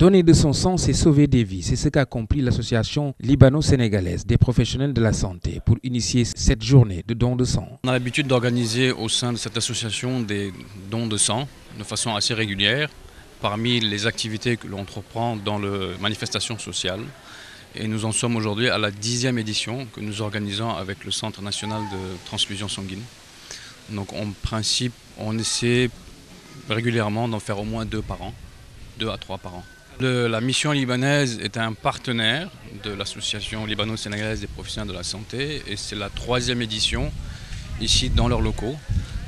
Donner de son sang, c'est sauver des vies. C'est ce qu'a compris l'association libano-sénégalaise des professionnels de la santé pour initier cette journée de don de sang. On a l'habitude d'organiser au sein de cette association des dons de sang de façon assez régulière parmi les activités que l'on entreprend dans les manifestations sociales. Et nous en sommes aujourd'hui à la 10e édition que nous organisons avec le Centre national de transfusion sanguine. Donc en principe, on essaie régulièrement d'en faire au moins 2 par an, 2 à 3 par an. La mission libanaise est un partenaire de l'association libano-sénégalaise des professionnels de la santé et c'est la 3e édition ici dans leurs locaux.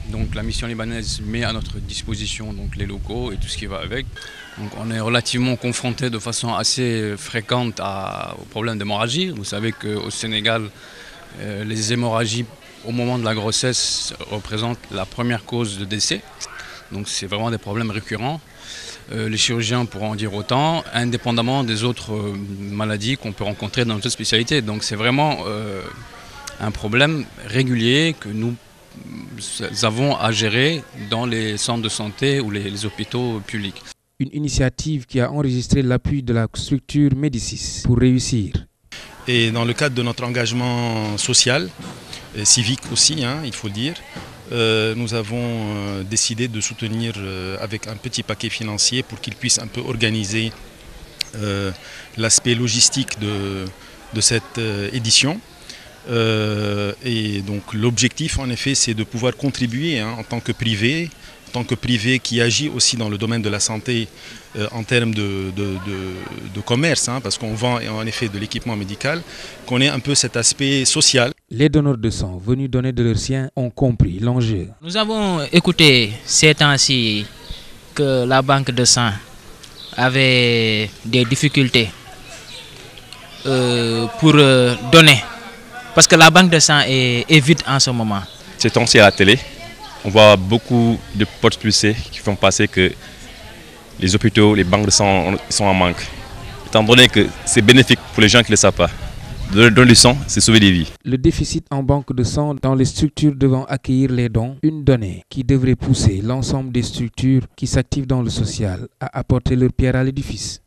Donc la mission libanaise met à notre disposition donc, les locaux et tout ce qui va avec. Donc, on est relativement confronté de façon assez fréquente au problème d'hémorragie. Vous savez qu'au Sénégal, les hémorragies au moment de la grossesse représentent la première cause de décès. Donc c'est vraiment des problèmes récurrents. Les chirurgiens pourront en dire autant, indépendamment des autres maladies qu'on peut rencontrer dans notre spécialité. Donc c'est vraiment un problème régulier que nous avons à gérer dans les centres de santé ou les hôpitaux publics. Une initiative qui a enregistré l'appui de la structure Médicis pour réussir. Et dans le cadre de notre engagement social, et civique aussi, il faut le dire, nous avons décidé de soutenir avec un petit paquet financier pour qu'ils puissent un peu organiser l'aspect logistique de cette édition. Et donc l'objectif en effet c'est de pouvoir contribuer en tant que privé qui agit aussi dans le domaine de la santé en termes de commerce, parce qu'on vend en effet de l'équipement médical, qu'on ait un peu cet aspect social. Les donneurs de sang venus donner de leur sien ont compris l'enjeu. Nous avons écouté ces temps-ci que la banque de sang avait des difficultés pour donner. Parce que la banque de sang est vide en ce moment. Ces temps-ci à la télé, on voit beaucoup de potes publicités qui font passer que les hôpitaux, les banques de sang sont en manque. Étant donné que c'est bénéfique pour les gens qui ne le savent pas. Donner du sang, c'est sauver des vies. Le déficit en banque de sang dans les structures devant accueillir les dons, une donnée qui devrait pousser l'ensemble des structures qui s'activent dans le social à apporter leur pierre à l'édifice.